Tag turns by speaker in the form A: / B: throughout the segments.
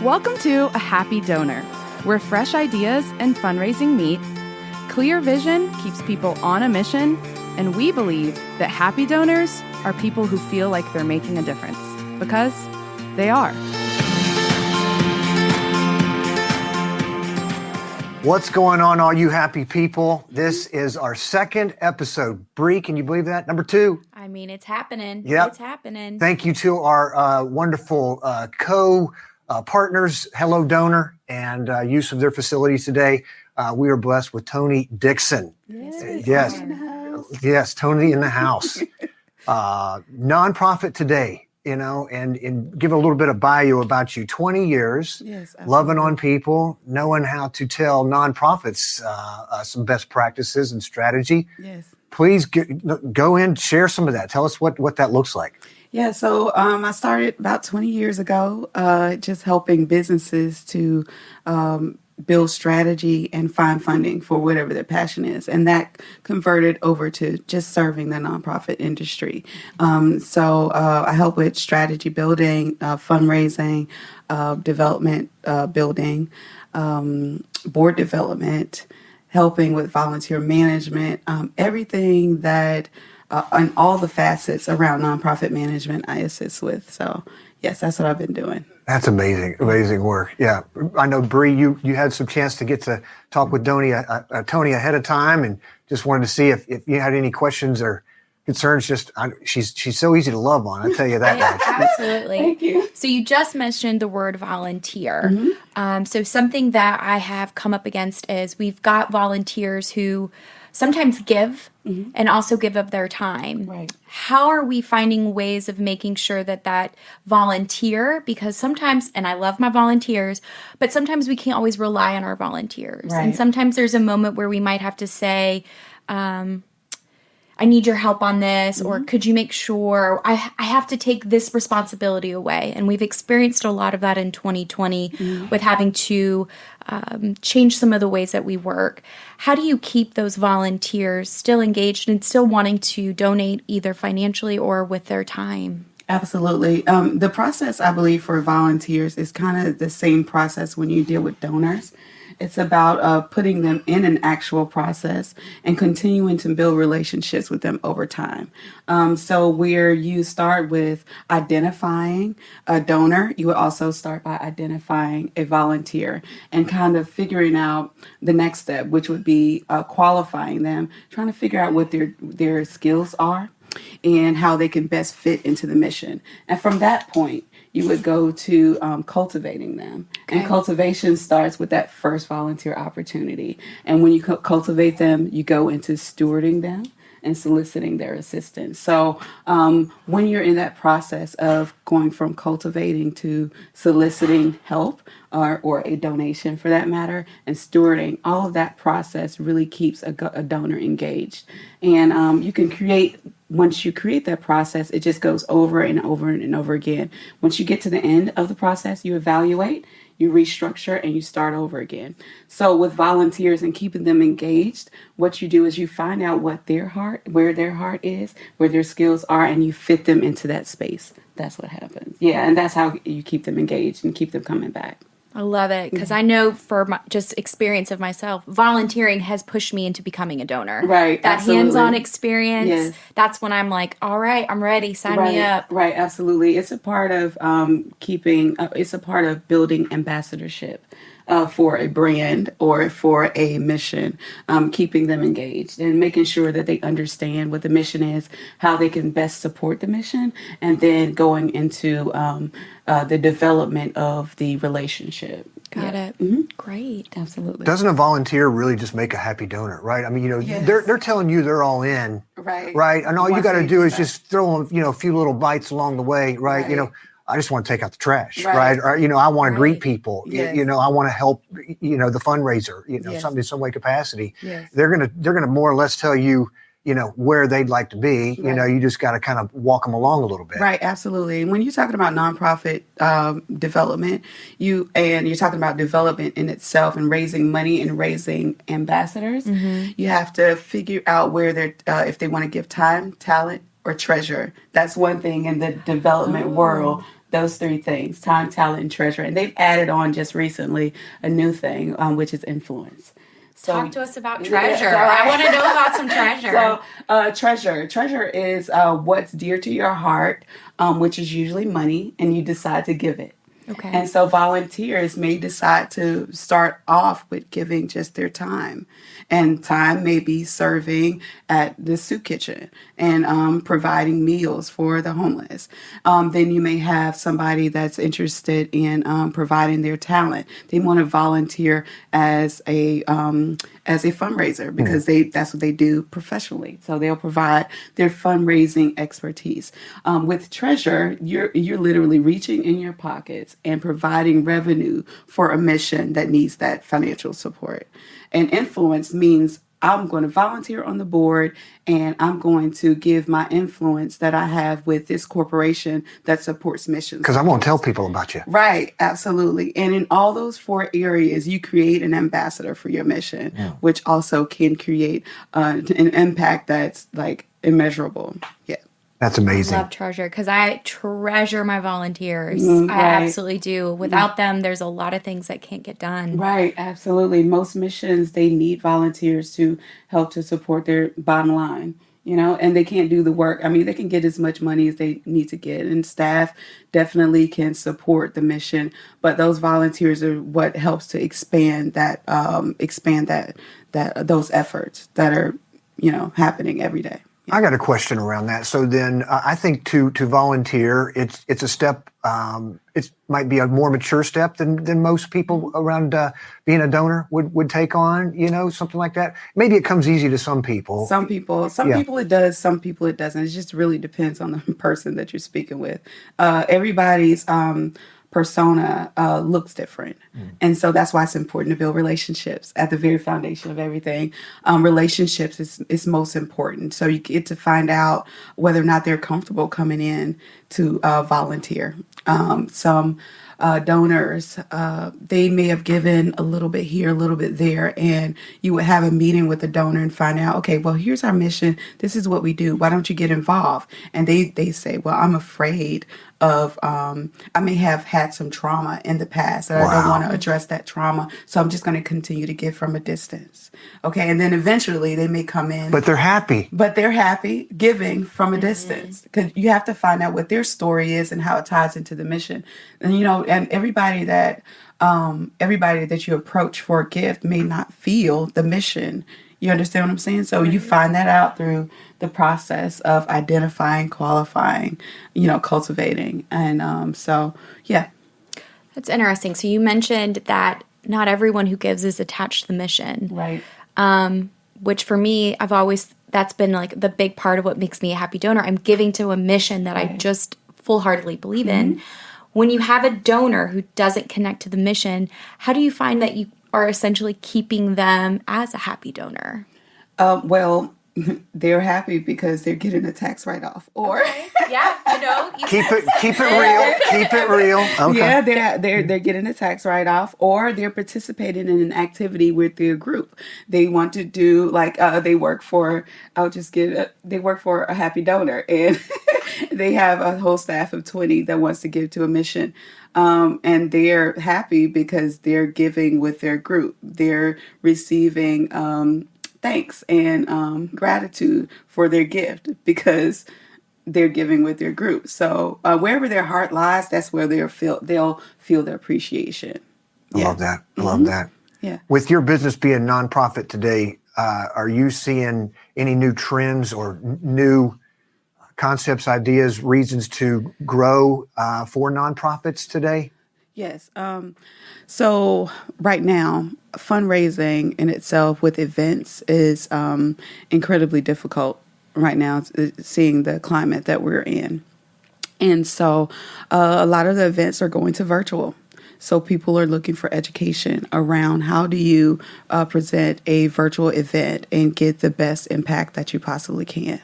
A: Welcome to A Happy Donor, where fresh ideas and fundraising meet, clear vision keeps people on a mission, and we believe that happy donors are people who feel like they're making a difference, because they are.
B: What's going on, all you happy people? This is our second episode. Bree, can you believe that? Number 2.
C: I mean, it's happening.
B: Yep.
C: It's happening.
B: Thank you to our wonderful co-partners, Hello Donor, and use of their facilities today. We are blessed with Toni Dixon. Yes, Toni in the house. Nonprofit today. And give a little bit of bio about you. 20 years, loving on people, knowing how to tell nonprofits some best practices and strategy.
D: Yes.
B: Please go in, share some of that. Tell us what that looks like.
D: Yeah, so I started about 20 years ago, just helping businesses to build strategy and find funding for whatever their passion is. And that converted over to just serving the nonprofit industry. So I help with strategy building, fundraising, development building, board development, helping with volunteer management, everything that, and all the facets around nonprofit management I assist with. So yes, that's what I've been doing.
B: That's amazing work. Yeah, I know Bree, you had some chance to get to talk with Toni ahead of time, and just wanted to see if you had any questions or concerns. She's so easy to love on. I tell you that much.
C: Absolutely.
D: Thank you.
C: So you just mentioned the word volunteer. Mm-hmm. So something that I have come up against is we've got volunteers who sometimes give and also give of their time.
D: Right.
C: How are we finding ways of making sure that volunteer, because sometimes, and I love my volunteers, but sometimes we can't always rely on our volunteers.
D: Right.
C: And sometimes there's a moment where we might have to say, I need your help on this, or could you make sure I have to take this responsibility away? And we've experienced a lot of that in 2020 with having to change some of the ways that we work. How do you keep those volunteers still engaged and still wanting to donate either financially or with their time?
D: Absolutely. The process, I believe, for volunteers is kind of the same process when you deal with donors. It's about putting them in an actual process and continuing to build relationships with them over time. So where you start with identifying a donor, you would also start by identifying a volunteer and kind of figuring out the next step, which would be qualifying them, trying to figure out what their skills are and how they can best fit into the mission. And from that point, you would go to cultivating them. Okay. And cultivation starts with that first volunteer opportunity. And when you cultivate them, you go into stewarding them and soliciting their assistance. So when you're in that process of going from cultivating to soliciting help or a donation for that matter, and stewarding, all of that process really keeps a donor engaged. And you can once you create that process, it just goes over and over and over again. Once you get to the end of the process, you evaluate, you restructure, and you start over again. So with volunteers and keeping them engaged, what you do is you find out where their heart is, where their skills are, and you fit them into that space. That's what happens. Yeah, and that's how you keep them engaged and keep them coming back.
C: I love it, because I know for my just experience of myself, volunteering has pushed me into becoming a donor.
D: Right,
C: that
D: absolutely.
C: hands-on experience,
D: yes.
C: That's when I'm like, all right, I'm ready, sign me up.
D: Right, absolutely. It's a part of it's a part of building ambassadorship for a brand or for a mission, keeping them engaged and making sure that they understand what the mission is, how they can best support the mission, and then going into the development of the relationship.
C: Got it. Mm-hmm. Great.
D: Absolutely.
B: Doesn't a volunteer really just make a happy donor, right? I mean,
D: yes.
B: they're telling you they're all in, right? And all you got to do is just throw them, a few little bites along the way, right? I just want to take out the trash, right? Or, I want to greet people,
D: yes.
B: I want to help, the fundraiser,
D: yes.
B: something in some way capacity.
D: Yes.
B: They're gonna more or less tell you, where they'd like to be.
D: Right.
B: You just got to kind of walk them along a little bit.
D: Right, absolutely. And when you're talking about nonprofit development, you're talking about development in itself and raising money and raising ambassadors. Mm-hmm. You have to figure out where they're, if they want to give time, talent, or treasure. That's one thing in the development world Those three things: time, talent, and treasure. And they've added on just recently a new thing, which is influence. So,
C: talk to us about treasure.
D: Yeah, right.
C: I want to know about some treasure.
D: Treasure is what's dear to your heart, which is usually money, and you decide to give it.
C: Okay.
D: And so volunteers may decide to start off with giving just their time. And time may be serving at the soup kitchen and providing meals for the homeless. Then you may have somebody that's interested in providing their talent. They want to volunteer as a fundraiser because that's what they do professionally. So they'll provide their fundraising expertise. With treasure, you're literally reaching in your pockets and providing revenue for a mission that needs that financial support. And influence means I'm going to volunteer on the board and I'm going to give my influence that I have with this corporation that supports missions.
B: Because I'm going to tell people about you.
D: Right, absolutely. And in all those 4 areas, you create an ambassador for your mission, which also can create an impact that's like immeasurable. Yeah.
B: That's amazing.
C: I love treasure because I treasure my volunteers.
D: Right.
C: I absolutely do. Without them, there's a lot of things that can't get done.
D: Right, absolutely. Most missions, they need volunteers to help to support their bottom line, and they can't do the work. I mean, they can get as much money as they need to get, and staff definitely can support the mission. But those volunteers are what helps to expand that those efforts that are, happening every day.
B: I got a question around that. So then I think to volunteer, it's a step, it might be a more mature step than most people around being a donor would take on, something like that. Maybe it comes easy to some people.
D: Some people it does, some people it doesn't. It just really depends on the person that you're speaking with. Everybody's persona looks different. And so that's why it's important to build relationships at the very foundation of everything. Relationships is most important. So you get to find out whether or not they're comfortable coming in to volunteer. Some donors, they may have given a little bit here, a little bit there, and you would have a meeting with the donor and find out, okay, well, here's our mission. This is what we do. Why don't you get involved? And they say, well, I'm afraid of, I may have had some trauma in the past and I don't want to address that trauma. So I'm just going to continue to give from a distance. Okay. And then eventually they may come in.
B: But they're happy.
D: Giving from a distance, because you have to find out what their story is and how it ties into the mission. And, and everybody that you approach for a gift may not feel the mission. You understand what I'm saying? So you find that out through the process of identifying, qualifying, cultivating. And so, yeah.
C: That's interesting. So you mentioned that not everyone who gives is attached to the mission.
D: Right.
C: Which for me, that's been like the big part of what makes me a happy donor. I'm giving to a mission that I just full-heartedly believe in. When you have a donor who doesn't connect to the mission, how do you find that you are essentially keeping them as a happy donor?
D: Well, they're happy because they're getting a tax write-off, or
B: keep it real. Okay.
D: Yeah, they're getting a tax write-off, or they're participating in an activity with their group. They want to do they work for a happy donor, and they have a whole staff of 20 that wants to give to a mission. And they're happy because they're giving with their group. They're receiving thanks and gratitude for their gift because they're giving with their group. So wherever their heart lies, that's where they'll feel their appreciation.
B: I love that. I love that.
D: Yeah.
B: With your business being nonprofit today, are you seeing any new trends or new concepts, ideas, reasons to grow for nonprofits today?
D: Yes. So right now, fundraising in itself with events is incredibly difficult right now, seeing the climate that we're in. And so a lot of the events are going to virtual. So people are looking for education around how do you present a virtual event and get the best impact that you possibly can.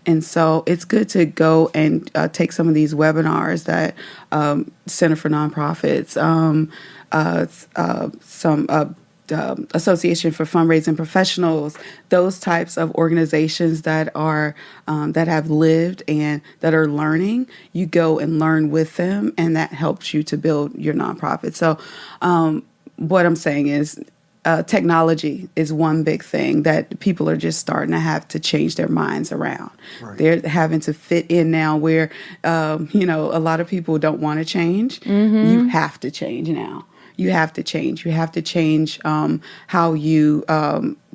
D: And so it's good to go and take some of these webinars that Center for Nonprofits, Association for Fundraising Professionals, those types of organizations that are that have lived and that are learning. You go and learn with them, and that helps you to build your nonprofit. So what I'm saying is technology is one big thing that people are just starting to have to change their minds around. Right. They're having to fit in now where, a lot of people don't want to change. Mm-hmm. You have to change now. You have to change. You have to change how you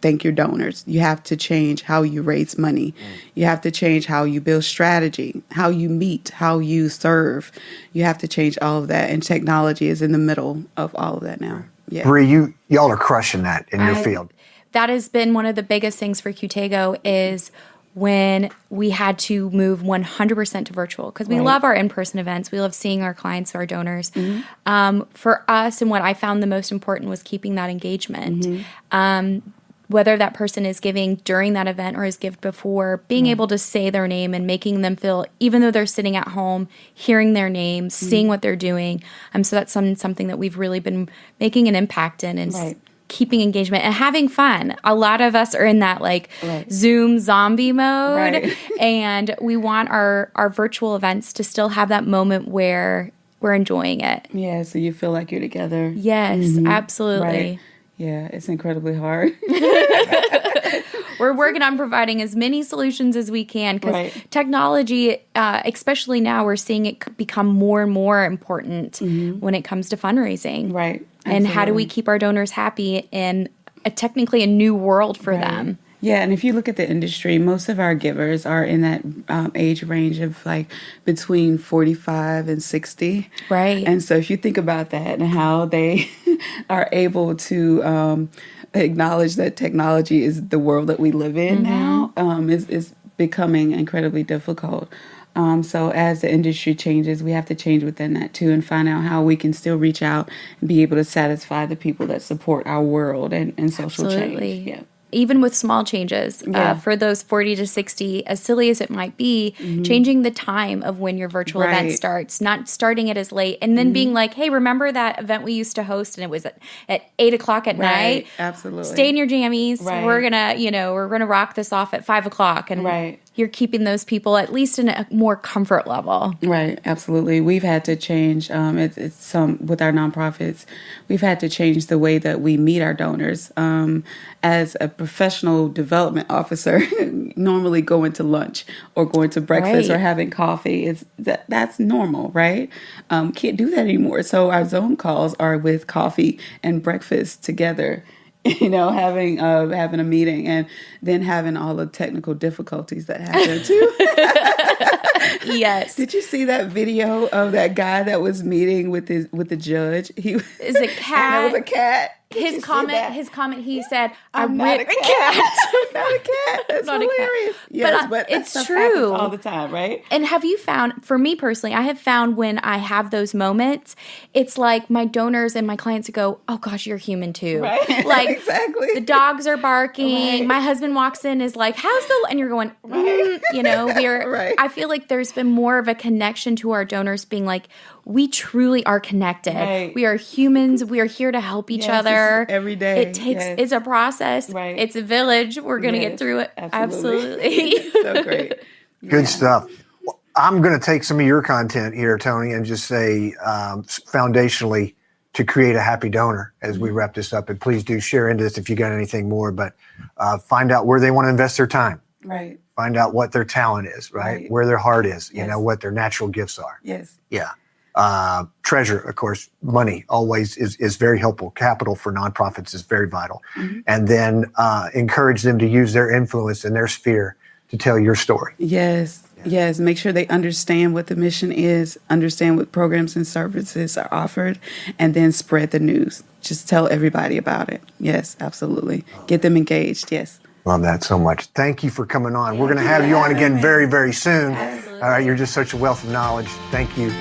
D: thank your donors. You have to change how you raise money. You have to change how you build strategy, how you meet, how you serve. You have to change all of that. And technology is in the middle of all of that now. Yeah.
B: Bree, y'all are crushing that in your field.
C: That has been one of the biggest things for Qtego is when we had to move 100% to virtual because we love our in-person events. We love seeing our clients, our donors. Mm-hmm. For us, and what I found the most important was keeping that engagement. Mm-hmm. Whether that person is giving during that event or has given before, being able to say their name and making them feel, even though they're sitting at home, hearing their name, seeing what they're doing. So that's something that we've really been making an impact in and keeping engagement and having fun. A lot of us are in that Zoom zombie mode, and we want our virtual events to still have that moment where we're enjoying it.
D: Yeah, so you feel like you're together.
C: Yes, absolutely.
D: Right. Yeah, it's incredibly hard.
C: We're working on providing as many solutions as we can because technology, especially now, we're seeing it become more and more important when it comes to fundraising.
D: Right. Absolutely.
C: And how do we keep our donors happy in technically a new world for them?
D: Yeah, and if you look at the industry, most of our givers are in that age range of between 45 and 60. Right. And so if you think about that and how they are able to acknowledge that technology is the world that we live in now, is becoming incredibly difficult. So as the industry changes, we have to change within that too and find out how we can still reach out and be able to satisfy the people that support our world and social change. Yeah.
C: Even with small changes, for those 40 to 60, as silly as it might be, changing the time of when your virtual event starts, not starting it as late, and then being like, hey, remember that event we used to host and it was at 8 o'clock at night?
D: Absolutely.
C: Stay in your jammies. We're gonna rock this off at 5 o'clock. And you're keeping those people at least in a more comfort level.
D: Right, absolutely. We've had to change, it's some with our nonprofits, we've had to change the way that we meet our donors. As a professional development officer, normally going to lunch or going to breakfast or having coffee, that's normal, right? Can't do that anymore. So our Zoom calls are with coffee and breakfast together. Having a meeting and then having all the technical difficulties that happen too.
C: Yes.
D: Did you see that video of that guy that was meeting with the judge?
C: Is a cat.
D: And it was a cat.
C: His comment, he said,
D: I'm not a cat. I'm not a cat. That's
C: not
D: hilarious. Yes, but
C: it's true
D: all the time, right?
C: And have you found, for me personally, I have found when I have those moments, it's like my donors and my clients go, oh gosh, you're human too.
D: Right.
C: Like
D: exactly.
C: The dogs are barking. Right. My husband walks in, is like, and you're going, I feel like there's been more of a connection to our donors being like, we truly are connected. Right. We are humans. We are here to help each other
D: every day.
C: It takes. It's a process.
D: Right.
C: It's a village. We're going to get through it. Absolutely.
D: So great.
B: Good stuff. Well, I'm going to take some of your content here, Toni, and just say foundationally to create a happy donor as we wrap this up. And please do share into this if you got anything more. But find out where they want to invest their time.
D: Right.
B: Find out what their talent is. Right. Where their heart is. You know what their natural gifts are.
D: Yes.
B: Yeah. Treasure, of course, money always is very helpful. Capital for nonprofits is very vital. Mm-hmm. And then encourage them to use their influence in their sphere to tell your story.
D: Yes. Yes. Make sure they understand what the mission is, understand what programs and services are offered, and then spread the news. Just tell everybody about it. Yes, absolutely. Get them engaged. Yes.
B: Love that so much. Thank you for coming on. We're going to have you on again very, very soon. Absolutely. All right. You're just such a wealth of knowledge. Thank you.